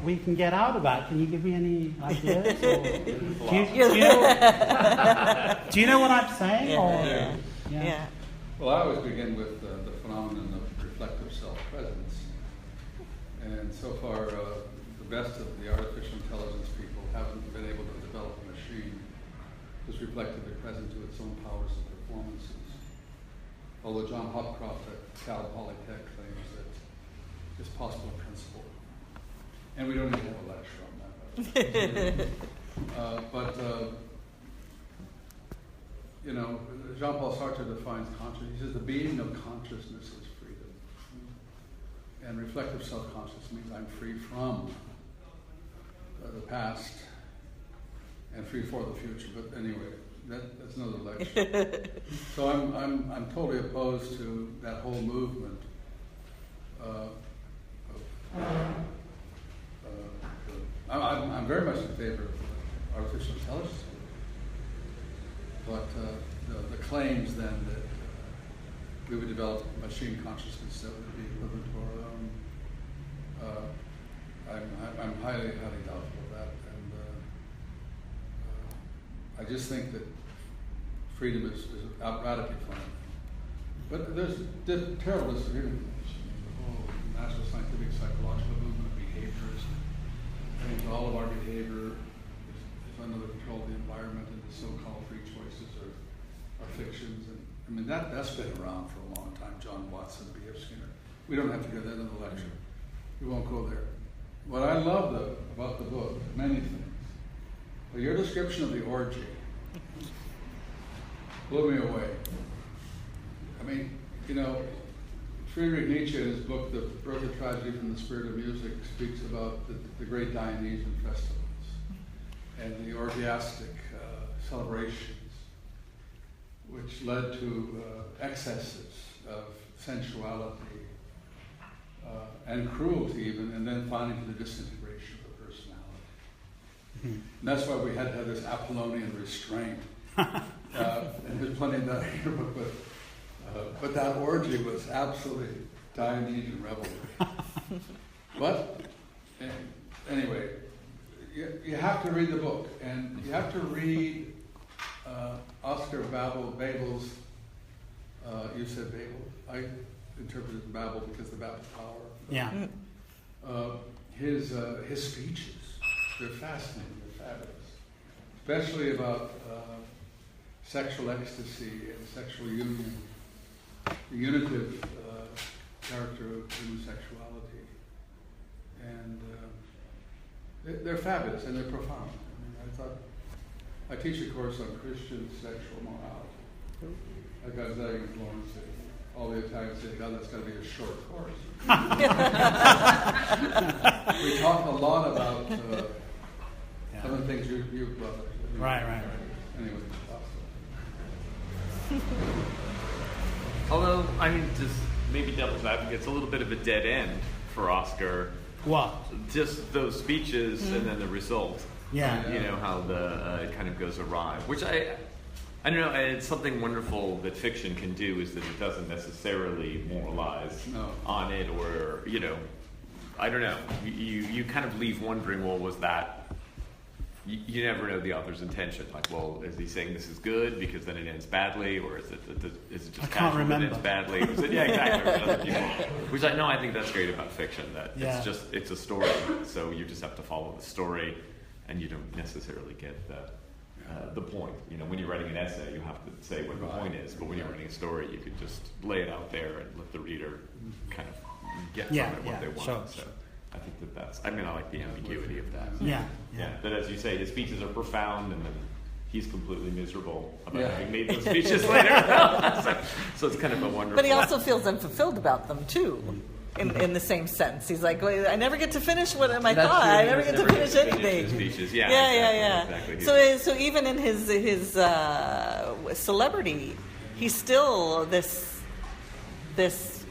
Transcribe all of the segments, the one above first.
we can get out about. Can you give me any ideas? Do you know what I'm saying? Yeah. Well, I always begin with the phenomenon of reflective self-presence. And so far, the best of the artificial intelligence people haven't been able to develop a machine that's reflectively present to its own powers and performances. Although John Hopcroft at Cal Polytech claims that it's possible in principle. And we don't even have a lecture on that. But Jean-Paul Sartre defines consciousness. He says the being of consciousness is freedom. And reflective self-consciousness means I'm free from the past and free for the future. But anyway, that's another lecture. So I'm totally opposed to that whole movement I'm very much in favor of artificial intelligence, but the claims then that we would develop machine consciousness that would be equivalent to our own, I'm highly, highly doubtful of that, and I just think that freedom is radically fine. But there's terrible disagreement. The whole natural scientific psychological movement of behaviors. I think all of our behavior is under the control of the environment, and the so-called free choices are fictions. And I mean that's been around for a long time. John Watson, B.F. Skinner. We don't have to get that in the lecture. We won't go there. What I love about the book, many things, but your description of the orgy blew me away. I mean, Friedrich Nietzsche in his book, The Birth of Tragedy from the Spirit of Music, speaks about the great Dionysian festivals and the orgiastic celebrations, which led to excesses of sensuality and cruelty even, and then finally to the disintegration of the personality. And that's why we had to have this Apollonian restraint. And there's plenty of that in your book, but that orgy was absolutely Dionysian revelry. But anyway, you have to read the book, and you have to read Oscar Babel's. You said Babel. I interpreted Babel because the Babel power. Yeah. His speeches, they're fascinating. They're fabulous, especially about sexual ecstasy and sexual union, the unitive character of human sexuality. And they're fabulous and they're profound. I mean, I teach a course on Christian sexual morality. Like I was saying in Florence, all the Italians say, God, that's got to be a short course. We talk a lot about some of the things you brought up. Right. Anyway. Although, I mean, just maybe devil's advocate, it's a little bit of a dead end for Oscar. What? Just those speeches and then the result. Yeah. You know, how it kind of goes awry. Which I don't know, it's something wonderful that fiction can do is that it doesn't necessarily moralize on it or, I don't know. You kind of leave wondering, well, was that... You never know the author's intention. Like, well, is he saying this is good because then it ends badly, or is it just casual and ends badly? Yeah, exactly. Which I think that's great about fiction. That it's a story, so you just have to follow the story, and you don't necessarily get the point. When you're writing an essay, you have to say what the point is. But when you're writing a story, you could just lay it out there and let the reader kind of get from it what they want. Sure. So. I think that's. I like the ambiguity of that. Yeah. But as you say, his speeches are profound, and then he's completely miserable about having made those speeches later. So it's kind of a wonderful. But he also feels unfulfilled about them too, in the same sense. He's like, well, I never get to finish what I thought. I never get to finish anything. Speeches. Exactly. So even in his celebrity, he's still this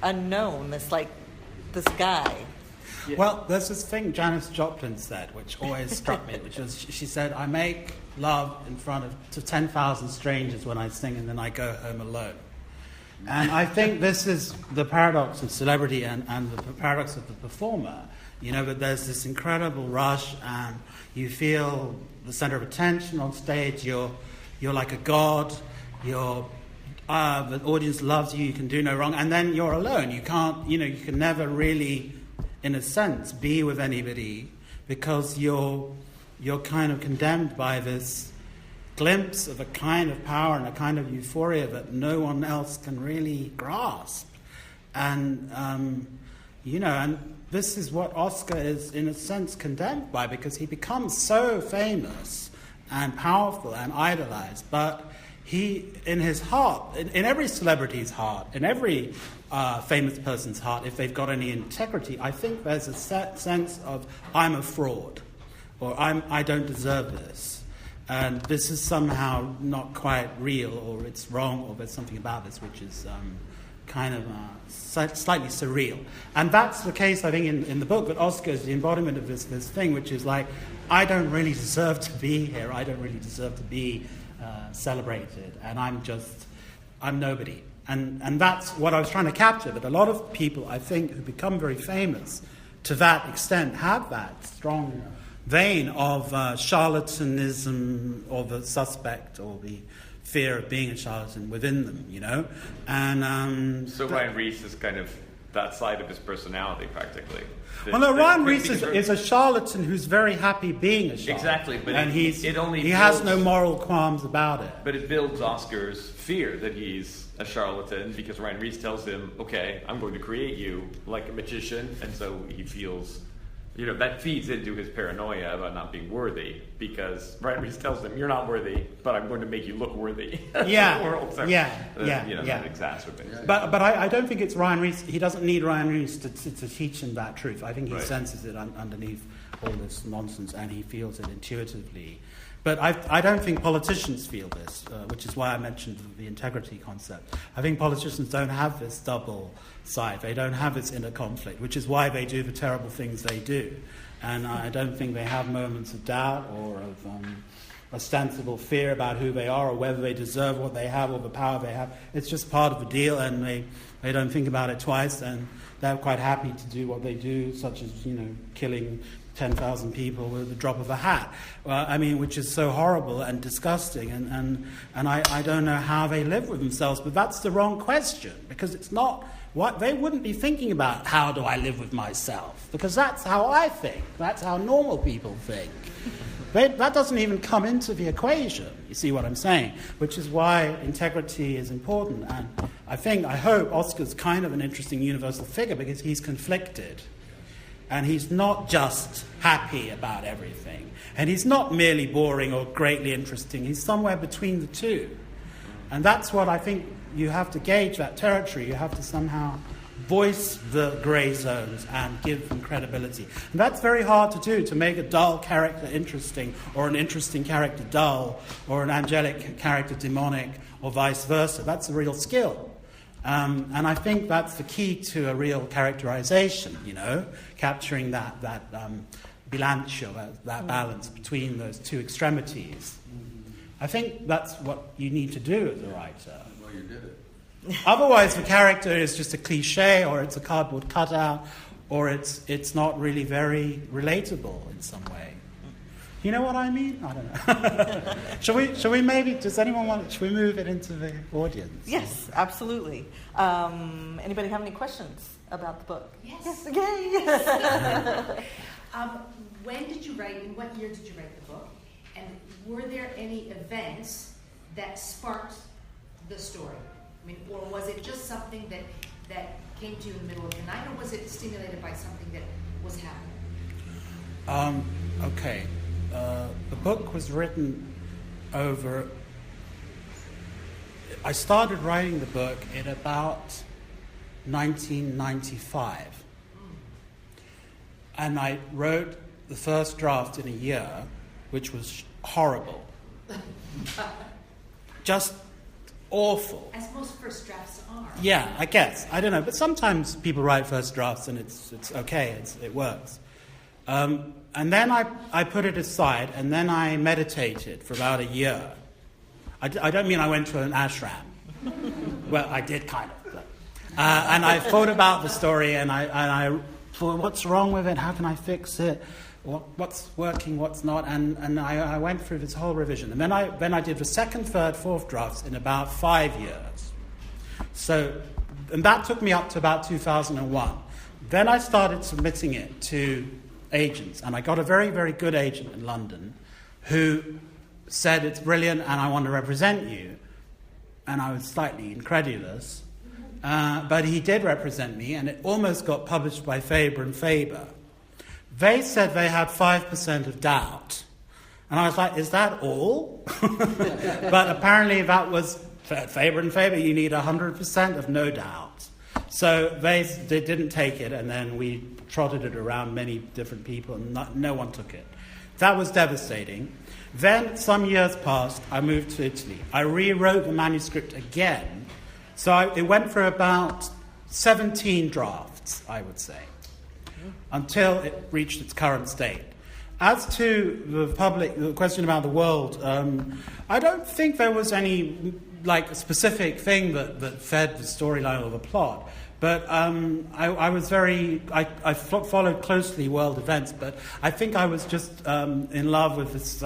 unknown, this guy. Yeah. Well, there's this thing Janis Joplin said, which always struck me, which was, she said, I make love in front of 10,000 strangers when I sing, and then I go home alone. And I think this is the paradox of celebrity and the paradox of the performer, But there's this incredible rush, and you feel the center of attention on stage. You're like a god. The audience loves you. You can do no wrong, and then you're alone. You can't. You can never really, in a sense, be with anybody because you're kind of condemned by this glimpse of a kind of power and a kind of euphoria that no one else can really grasp, and and this is what Oscar is, in a sense, condemned by, because he becomes so famous and powerful and idolized. But he, in his heart, in every celebrity's heart, in every famous person's heart, if they've got any integrity, I think there's a sense of, I'm a fraud, or I don't deserve this. And this is somehow not quite real, or it's wrong, or there's something about this which is kind of slightly surreal. And that's the case, I think, in the book, that Oscar is the embodiment of this thing, which is like, I don't really deserve to be here. I don't really deserve to be celebrated. And I'm nobody. And that's what I was trying to capture, that a lot of people, I think, who become very famous to that extent have that strong vein of charlatanism, or the suspect, or the fear of being a charlatan within them, And so Ryan Reese is kind of that side of his personality, practically. Ryan Reese is a charlatan who's very happy being a charlatan. Exactly, but he has no moral qualms about it. But it builds Oscar's fear that he's a charlatan, because Ryan Reese tells him, okay, I'm going to create you like a magician, and so he feels... that feeds into his paranoia about not being worthy, because Ryan Reese tells him, you're not worthy, but I'm going to make you look worthy. Yeah, the world. So, that exacerbates. But I don't think it's Ryan Reese. He doesn't need Ryan Reese to teach him that truth. I think he senses it underneath all this nonsense, and he feels it intuitively. But I don't think politicians feel this, which is why I mentioned the integrity concept. I think politicians don't have this double side. They don't have this inner conflict, which is why they do the terrible things they do. And I don't think they have moments of doubt or of ostensible fear about who they are or whether they deserve what they have or the power they have. It's just part of the deal, and they don't think about it twice, and they're quite happy to do what they do, such as, killing 10,000 people with the drop of a hat, which is so horrible and disgusting, and I don't know how they live with themselves, but that's the wrong question, because it's not what they wouldn't be thinking about, how do I live with myself, because that's how I think, that's how normal people think. That doesn't even come into the equation, you see what I'm saying, which is why integrity is important, and I hope Oscar's kind of an interesting universal figure, because he's conflicted. And he's not just happy about everything. And he's not merely boring or greatly interesting. He's somewhere between the two. And that's what I think you have to gauge that territory. You have to somehow voice the grey zones and give them credibility. And that's very hard to do, to make a dull character interesting, or an interesting character dull, or an angelic character demonic, or vice versa. That's a real skill. And I think that's the key to a real characterization, capturing that bilancio, that balance between those two extremities. I think that's what you need to do as a writer. Well, you did it. Otherwise, the character is just a cliche, or it's a cardboard cutout, or it's not really very relatable in some way. You know what I mean? I don't know. Shall we maybe, should we move it into the audience? Yes, absolutely. Anybody have any questions about the book? Yes. Yay! Yes. When did you write, in what year did you write the book? And were there any events that sparked the story? Or was it just something that came to you in the middle of the night, or was it stimulated by something that was happening? Okay. The book was written over... I started writing the book in about 1995. And I wrote the first draft in a year, which was horrible. Just awful. As most first drafts are. Yeah, I guess. I don't know. But sometimes people write first drafts and it's okay. It works. And then I put it aside, and then I meditated for about a year. I don't mean I went to an ashram. Well, I did kind of. And I thought about the story, and I for what's wrong with it, how can I fix it, what's working, what's not, and I went through this whole revision. And then I did the second, third, fourth drafts in about 5 years. So, and that took me up to about 2001. Then I started submitting it to agents, and I got a very, very good agent in London who said, it's brilliant and I want to represent you. And I was slightly incredulous, but he did represent me, and it almost got published by Faber and Faber. They said they had 5% of doubt. And I was like, is that all? But apparently that was Faber and Faber, you need 100% of no doubt. So they didn't take it, and then we trotted it around many different people, and no one took it. That was devastating. Then, some years passed, I moved to Italy. I rewrote the manuscript again. So it went for about 17 drafts, I would say, until it reached its current state. As to the question about the world, I don't think there was any specific thing that fed the storyline or the plot. But I was I followed closely world events, but I think I was just in love with this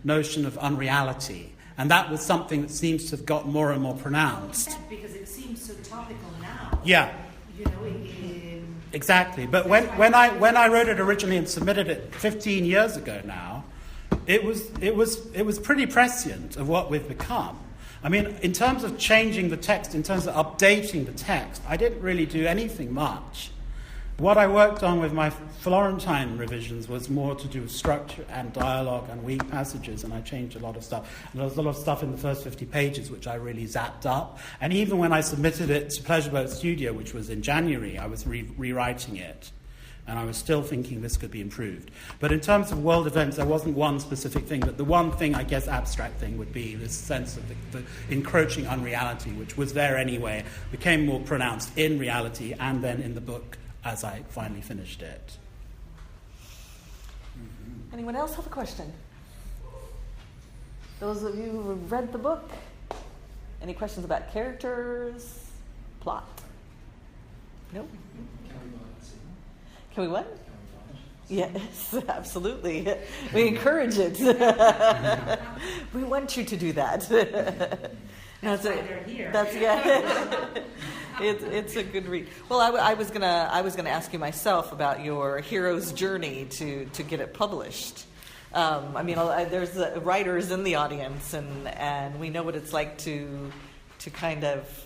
notion of unreality. And that was something that seems to have got more and more pronounced. Because it seems so topical now. Yeah. Exactly. But when I wrote it originally and submitted it 15 years ago now, it was pretty prescient of what we've become. I mean, in terms of changing the text, in terms of updating the text, I didn't really do anything much. What I worked on with my Florentine revisions was more to do with structure and dialogue and weak passages, and I changed a lot of stuff. And there was a lot of stuff in the first 50 pages which I really zapped up. And even when I submitted it to Pleasure Boat Studio, which was in January, I was rewriting it. And I was still thinking this could be improved. But in terms of world events, there wasn't one specific thing. But the one thing, I guess, abstract thing would be this sense of the encroaching unreality, which was there anyway, became more pronounced in reality and then in the book as I finally finished it. Anyone else have a question? Those of you who have read the book, any questions about characters, plot? Nope. Can we what? Yes, absolutely. We encourage it. We want you to do that. That's why they're here. It's a good read. Well, I was gonna ask you myself about your hero's journey to get it published. I mean, there's writers in the audience, and we know what it's like to kind of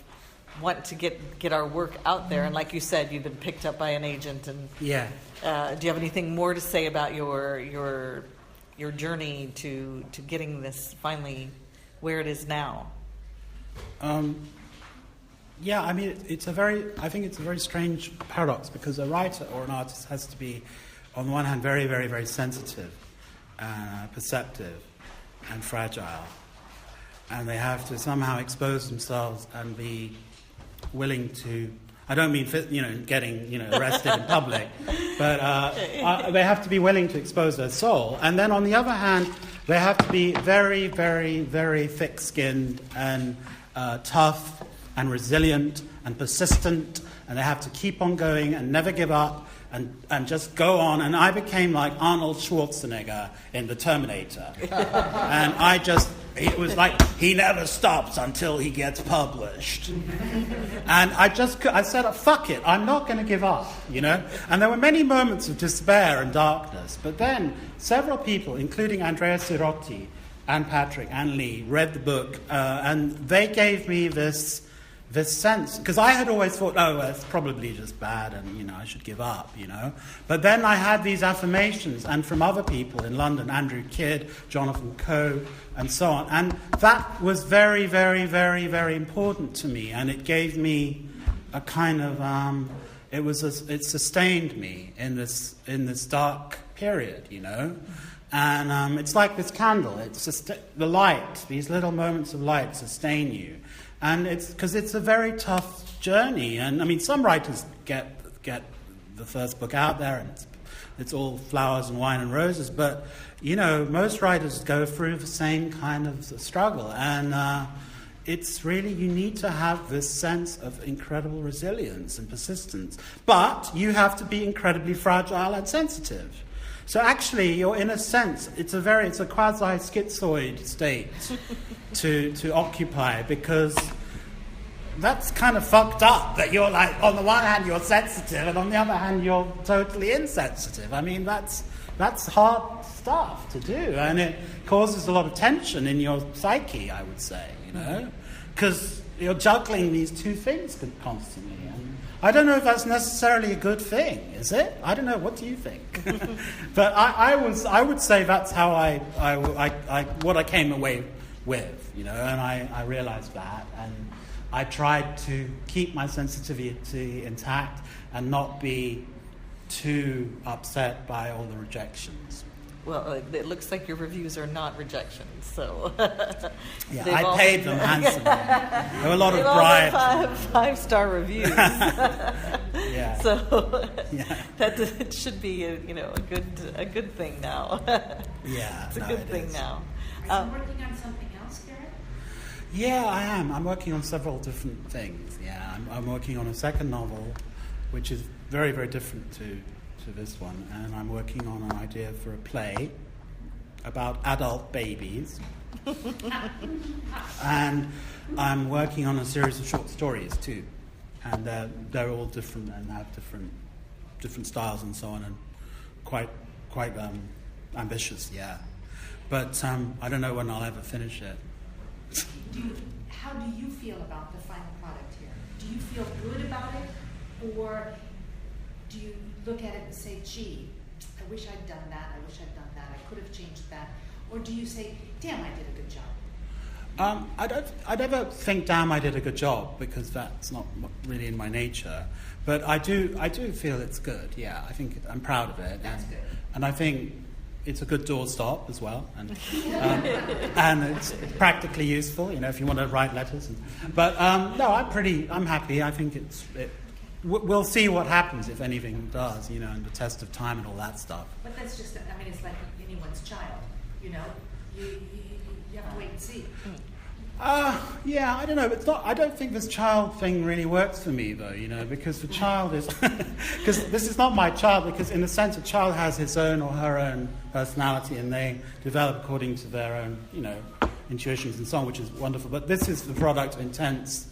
want to get our work out there, and like you said, you've been picked up by an agent, and yeah. Do you have anything more to say about your journey to getting this finally where it is now? Yeah, I mean, I think it's a very strange paradox, because a writer or an artist has to be, on the one hand, very, very, very sensitive, perceptive, and fragile, and they have to somehow expose themselves and be willing to, I don't mean getting arrested in public, but they have to be willing to expose their soul. And then on the other hand, they have to be very, very, very thick-skinned and tough and resilient and persistent, and they have to keep on going and never give up and just go on. And I became like Arnold Schwarzenegger in The Terminator. And it was like, he never stops until he gets published. And I said, fuck it, I'm not going to give up, And there were many moments of despair and darkness. But then several people, including Andrea Sirotti and Patrick and Lee, read the book, and they gave me this sense, because I had always thought, it's probably just bad and, I should give up, But then I had these affirmations, and from other people in London, Andrew Kidd, Jonathan Coe, and so on. And that was very, very, very, very important to me, and it gave me a kind of, it sustained me in this dark period, And it's like this candle, it's just the light, these little moments of light sustain you. And it's because it's a very tough journey. And I mean, some writers get the first book out there and it's all flowers and wine and roses. But, most writers go through the same kind of struggle. And it's really, you need to have this sense of incredible resilience and persistence. But you have to be incredibly fragile and sensitive. So actually, you're in a sense, it's a quasi-schizoid state to occupy, because that's kind of fucked up, that you're like, on the one hand you're sensitive, and on the other hand you're totally insensitive. I mean, that's hard stuff to do, and it causes a lot of tension in your psyche, I would say, because you're juggling these two things constantly. And I don't know if that's necessarily a good thing, is it? I don't know. What do you think? But I would say that's how what I came away with, and I realized that, and I tried to keep my sensitivity intact and not be too upset by all the rejections. Well, it looks like your reviews are not rejections, so... Yeah, I paid them handsomely. There were a lot of bribes. All five-star reviews. Yeah. So yeah. It should be a good thing now. Yeah, it's a good thing is. now. Are you working on something else, Garrett? Yeah, I am. I'm working on several different things. Yeah, I'm working on a second novel, which is very, very different to this one, and I'm working on an idea for a play about adult babies. And I'm working on a series of short stories too, and they're all different and have different styles and so on, and quite ambitious, yeah. But I don't know when I'll ever finish it. How do you feel about the final product here? Do you feel good about it, or do you look at it and say, gee, I wish I'd done that, I could have changed that? Or do you say, damn, I did a good job? I never think, damn, I did a good job, because that's not really in my nature. But I do feel it's good, yeah. I think I'm proud of it. That's good. And I think it's a good doorstop as well. And it's practically useful, if you want to write letters. But no, I'm happy. I think we'll see what happens, if anything does, and the test of time and all that stuff. But that's just, it's like anyone's child, you have to wait and see. Yeah, I don't know. It's not. I don't think this child thing really works for me, though. Because the child is, because this is not my child. Because in a sense, a child has his own or her own personality, and they develop according to their own, intuitions and so on, which is wonderful. But this is the product of intense,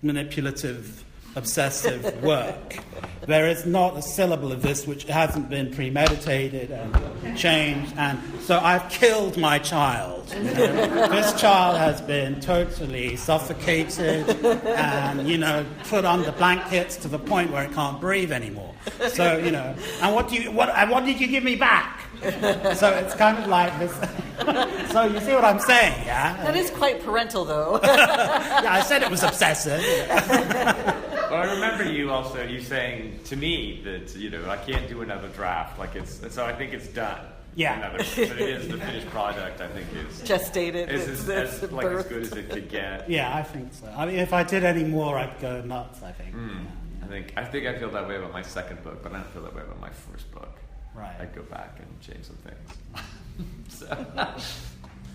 manipulative, obsessive work. There is not a syllable of this which hasn't been premeditated and changed, and so I've killed my child. This child has been totally suffocated and put under blankets to the point where it can't breathe anymore. So and what did you give me back? So it's kind of like this. So you see what I'm saying, yeah? That is quite parental, though. Yeah, I said it was obsessive. Well, I remember you saying to me that I can't do another draft. So I think it's done. Yeah. But it is the finished product. I think is gestated. It's as good as it could get. Yeah, I think so. I mean, if I did any more, I'd go nuts. I think. I think I feel that way about my second book, but I don't feel that way about my first book. Right. I'd go back and change some things.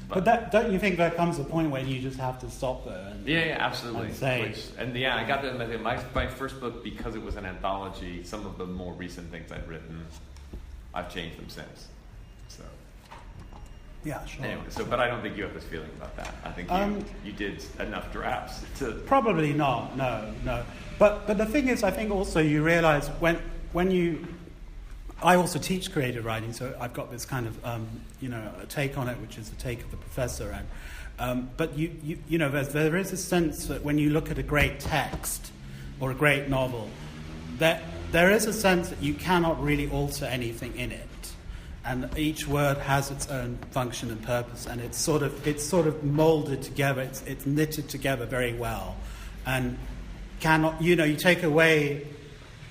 But don't you think there comes a point when you just have to stop though? Yeah, absolutely. And say, I got that. My first book, because it was an anthology, some of the more recent things I'd written, I've changed them since. So. Yeah, sure. Anyway, but I don't think you have this feeling about that. I think you did enough drafts to. Probably not. No. But the thing is, I think also you realise when you. I also teach creative writing, so I've got this kind of a take on it, which is the take of the professor. And but there is a sense that when you look at a great text or a great novel, that there is a sense that you cannot really alter anything in it, and each word has its own function and purpose, and it's sort of molded together. It's knitted together very well, and cannot you take away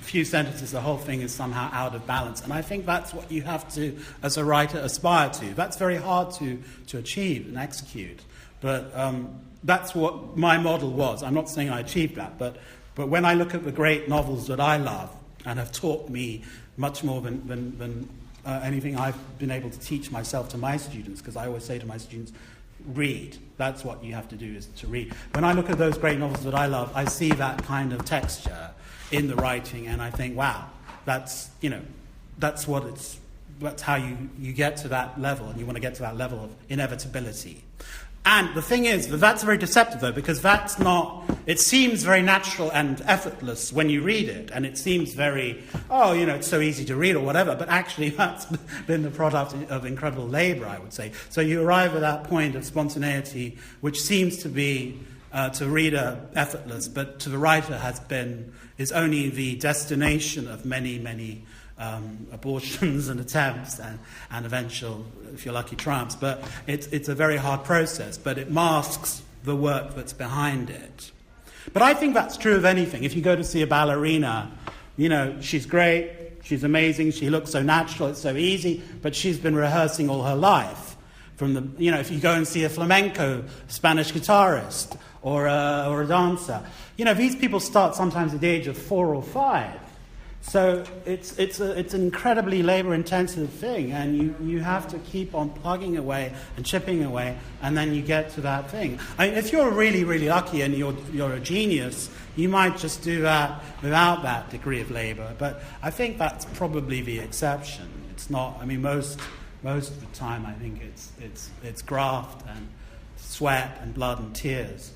few sentences, the whole thing is somehow out of balance. And I think that's what you have to, as a writer, aspire to. That's very hard to achieve and execute. But that's what my model was. I'm not saying I achieved that, but when I look at the great novels that I love and have taught me much more than anything I've been able to teach myself to my students, because I always say to my students, read. That's what you have to do, is to read. When I look at those great novels that I love, I see that kind of texture in the writing, and I think, wow, that's how you get to that level, and you want to get to that level of inevitability. And the thing is, that's very deceptive, though, because it seems very natural and effortless when you read it, and it seems very, it's so easy to read or whatever, but actually that's been the product of incredible labor, I would say. So you arrive at that point of spontaneity, which seems to be, to the reader, effortless, but to the writer is only the destination of many, many abortions and attempts and eventual, if you're lucky, triumphs. But it's a very hard process, but it masks the work that's behind it. But I think that's true of anything. If you go to see a ballerina, she's great, she's amazing, she looks so natural, it's so easy, but she's been rehearsing all her life. If you go and see a flamenco Spanish guitarist or a dancer, these people start sometimes at the age of 4 or 5. So it's an incredibly labor-intensive thing, and you have to keep on plugging away and chipping away, and then you get to that thing. If you're really, really lucky and you're a genius, you might just do that without that degree of labor. But I think that's probably the exception. It's not. Most of the time, I think it's graft and sweat and blood and tears.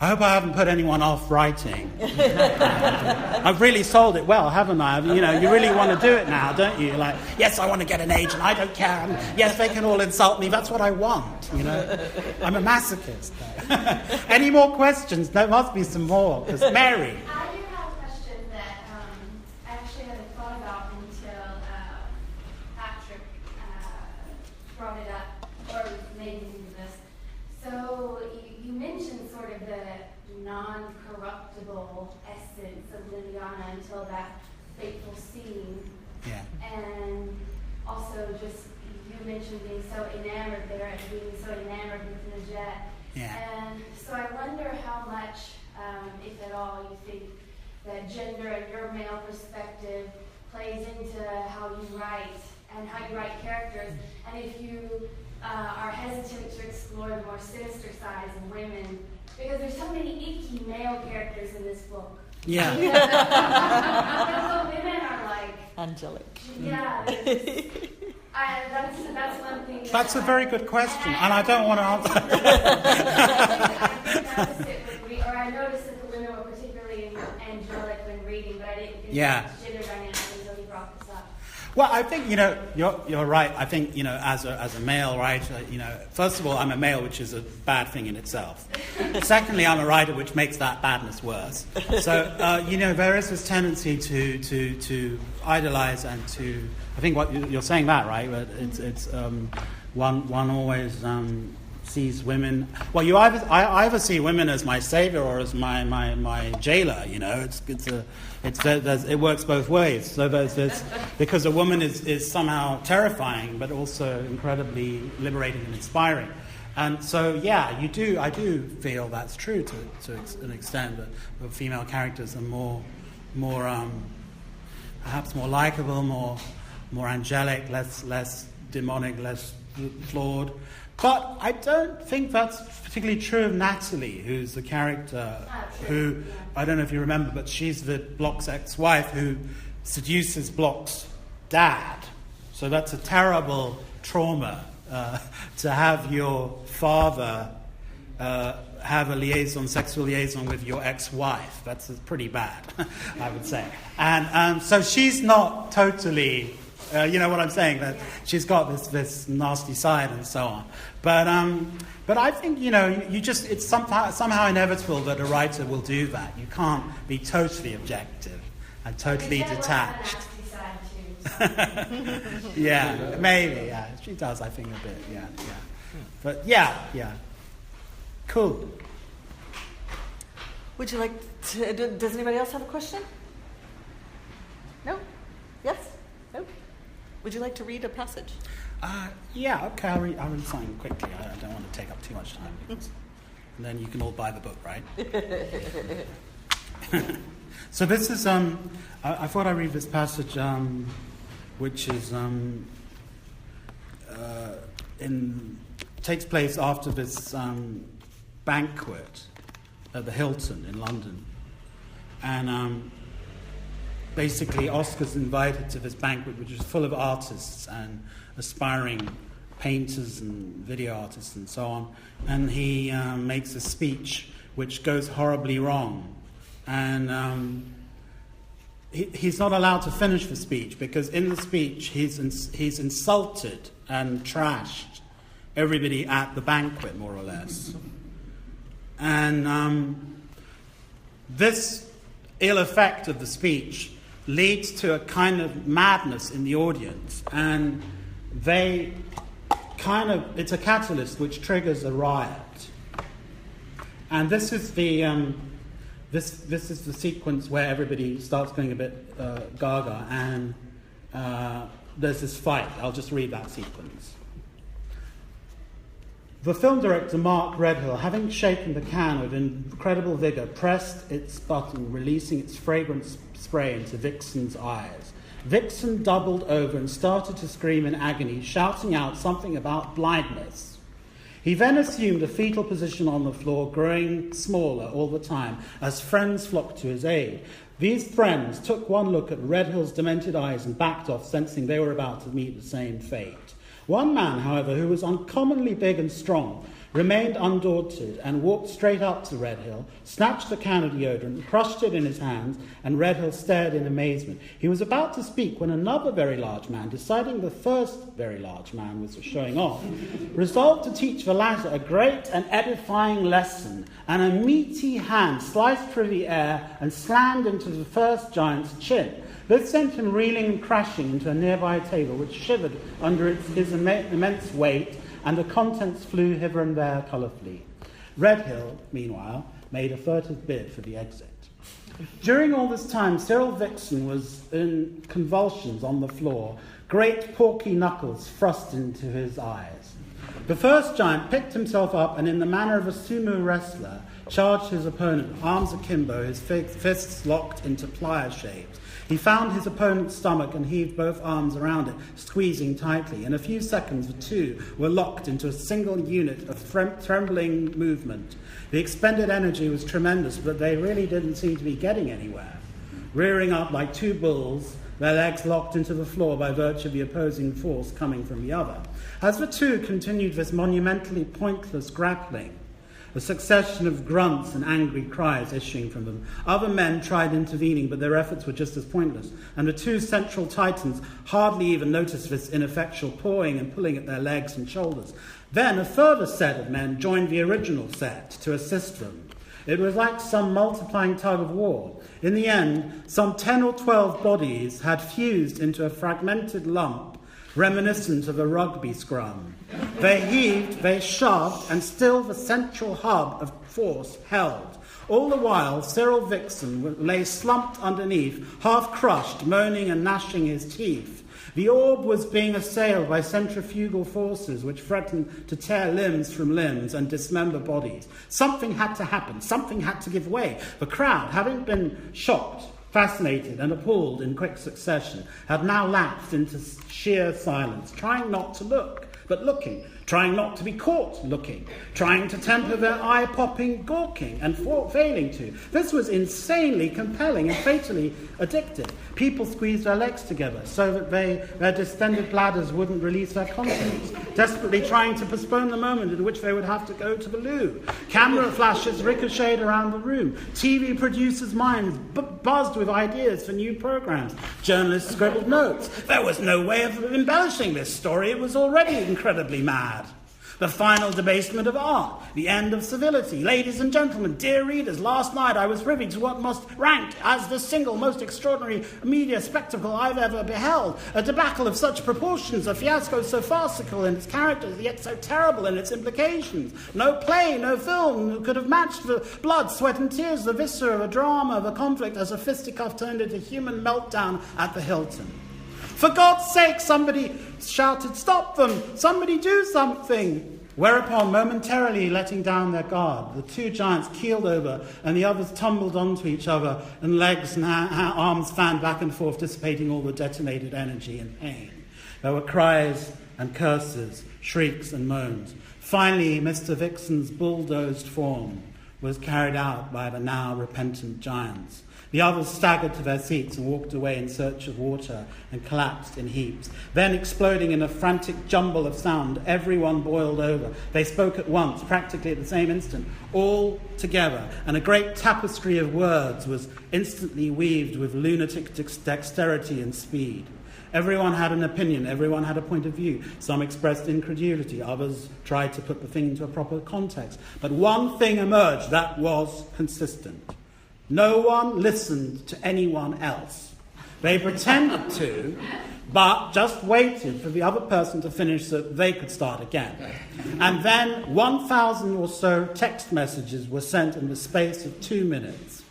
I hope I haven't put anyone off writing. I've really sold it well, haven't I? You really want to do it now, don't you? Like, yes, I want to get an agent. I don't care. Yes, they can all insult me. That's what I want. I'm a masochist. Any more questions? There must be some more. Because Mary. I do have a question that I actually hadn't thought about until Patrick brought it up, or made me into this. So you mentioned sort of the non-corruptible essence of Liliana until that fateful scene. Yeah. And also just, you mentioned being so enamored there and being so enamored with Najat. Yeah. And so I wonder how much, if at all, you think that gender and your male perspective plays into how you write and how you write characters, and if you are hesitant to explore the more sinister sides of women, because there's so many icky male characters in this book. Yeah. But women are like angelic. Yeah. That's one thing. That's a very good question, and I don't want to answer. I noticed that the women were particularly angelic when reading, but I didn't think gender dynamics until he brought this up. Well, I think, you're right. I think, as a male writer, first of all, I'm a male, which is a bad thing in itself. Secondly, I'm a writer, which makes that badness worse. So, there is this tendency to idolize and to, I think what you're saying that, right? But it's one always sees women. Well, I either see women as my savior or as my jailer. It works both ways. So there's this, because a woman is somehow terrifying, but also incredibly liberating and inspiring. And so, I do feel that's true to an extent, that the female characters are more perhaps more likable, more angelic, less demonic, less flawed. But I don't think that's particularly true of Natalie, who's the character who, I don't know if you remember, but she's the Bloch's ex-wife who seduces Bloch's dad. So that's a terrible trauma, to have your father have a sexual liaison with your ex-wife. That's pretty bad, I would say. And so she's not totally... you know what I'm saying? That she's got this nasty side and so on. But I think it's somehow inevitable that a writer will do that. You can't be totally objective and totally detached. Yeah, maybe. Yeah, she does. I think a bit. Yeah. But yeah. Cool. Would you like to? Does anybody else have a question? No. Yes. No. Would you like to read a passage? Okay, I'll read something quickly. I don't want to take up too much time, and then you can all buy the book, right? So this is, I thought I'd read this passage, which is takes place after this banquet at the Hilton in London. And basically Oscar's invited to this banquet, which is full of artists and aspiring painters and video artists and so on. And he makes a speech which goes horribly wrong. And he's not allowed to finish the speech, because in the speech he's insulted and trashed everybody at the banquet, more or less. And this ill effect of the speech leads to a kind of madness in the audience, and it's a catalyst which triggers a riot. And this is the this is the sequence where everybody starts going a bit gaga, and there's this fight. I'll just read that sequence. The film director, Mark Redhill, having shaken the can with incredible vigour, pressed its button, releasing its fragrant spray into Vixen's eyes. Vixen doubled over and started to scream in agony, shouting out something about blindness. He then assumed a fetal position on the floor, growing smaller all the time, as friends flocked to his aid. These friends took one look at Redhill's demented eyes and backed off, sensing they were about to meet the same fate. One man, however, who was uncommonly big and strong, remained undaunted and walked straight up to Redhill, snatched the can of deodorant, crushed it in his hands, and Redhill stared in amazement. He was about to speak when another very large man, deciding the first very large man was showing off, resolved to teach the latter a great and edifying lesson, and a meaty hand sliced through the air and slammed into the first giant's chin. This sent him reeling and crashing into a nearby table, which shivered under his immense weight, and the contents flew hither and there colourfully. Redhill, meanwhile, made a furtive bid for the exit. During all this time, Cyril Vixen was in convulsions on the floor, great porky knuckles thrust into his eyes. The first giant picked himself up and, in the manner of a sumo wrestler, charged his opponent, arms akimbo, his fists locked into plier shapes. He found his opponent's stomach and heaved both arms around it, squeezing tightly. In a few seconds, the two were locked into a single unit of trembling movement. The expended energy was tremendous, but they really didn't seem to be getting anywhere. Rearing up like two bulls, their legs locked into the floor by virtue of the opposing force coming from the other. As the two continued this monumentally pointless grappling, a succession of grunts and angry cries issuing from them. Other men tried intervening, but their efforts were just as pointless, and the two central titans hardly even noticed this ineffectual pawing and pulling at their legs and shoulders. Then a further set of men joined the original set to assist them. It was like some multiplying tug of war. In the end, some 10 or 12 bodies had fused into a fragmented lump, reminiscent of a rugby scrum. They heaved, they shoved, and still the central hub of force held. All the while, Cyril Vixen lay slumped underneath, half crushed, moaning and gnashing his teeth. The orb was being assailed by centrifugal forces which threatened to tear limbs from limbs and dismember bodies. Something had to happen. Something had to give way. The crowd, having been shocked, fascinated and appalled in quick succession, had now lapsed into sheer silence, trying not to look, but looking, trying not to be caught looking, trying to temper their eye-popping gawking, and failing to. This was insanely compelling and fatally addictive. People squeezed their legs together so that their distended bladders wouldn't release their contents, desperately trying to postpone the moment in which they would have to go to the loo. Camera flashes ricocheted around the room. TV producers' minds buzzed with ideas for new programs. Journalists scribbled notes. There was no way of embellishing this story. It was already incredibly mad. The final debasement of art, the end of civility. Ladies and gentlemen, dear readers, last night I was privy to what must rank as the single most extraordinary media spectacle I've ever beheld. A debacle of such proportions, a fiasco so farcical in its characters, yet so terrible in its implications. No play, no film could have matched the blood, sweat and tears, the viscera, the drama of a conflict as a fisticuff turned into human meltdown at the Hilton. For God's sake, somebody shouted, "Stop them! Somebody do something!" Whereupon, momentarily letting down their guard, the two giants keeled over and the others tumbled onto each other, and legs and arms fanned back and forth, dissipating all the detonated energy and pain. There were cries and curses, shrieks and moans. Finally, Mr. Vixen's bulldozed form was carried out by the now repentant giants. The others staggered to their seats and walked away in search of water and collapsed in heaps. Then, exploding in a frantic jumble of sound, everyone boiled over. They spoke at once, practically at the same instant, all together, and a great tapestry of words was instantly weaved with lunatic dexterity and speed. Everyone had an opinion, everyone had a point of view. Some expressed incredulity, others tried to put the thing into a proper context. But one thing emerged that was consistent. No one listened to anyone else. They pretended to, but just waited for the other person to finish so that they could start again. And then 1,000 or so text messages were sent in the space of 2 minutes.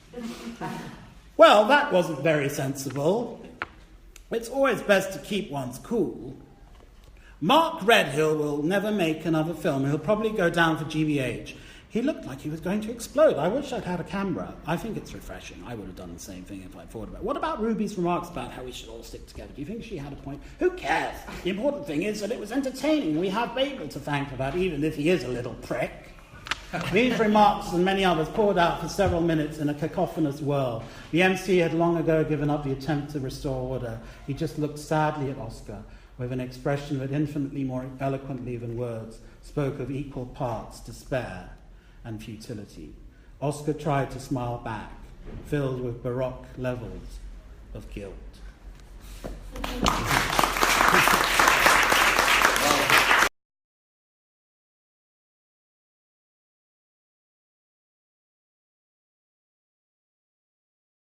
Well, that wasn't very sensible. It's always best to keep one's cool. Mark Redhill will never make another film. He'll probably go down for GBH. He looked like he was going to explode. I wish I'd had a camera. I think it's refreshing. I would have done the same thing if I'd thought about it. What about Ruby's remarks about how we should all stick together? Do you think she had a point? Who cares? The important thing is that it was entertaining. We have Babel to thank for that, even if he is a little prick. These remarks and many others poured out for several minutes in a cacophonous whirl. The MC had long ago given up the attempt to restore order. He just looked sadly at Oscar with an expression that infinitely more eloquently than words spoke of equal parts despair and futility. Oscar tried to smile back, filled with baroque levels of guilt.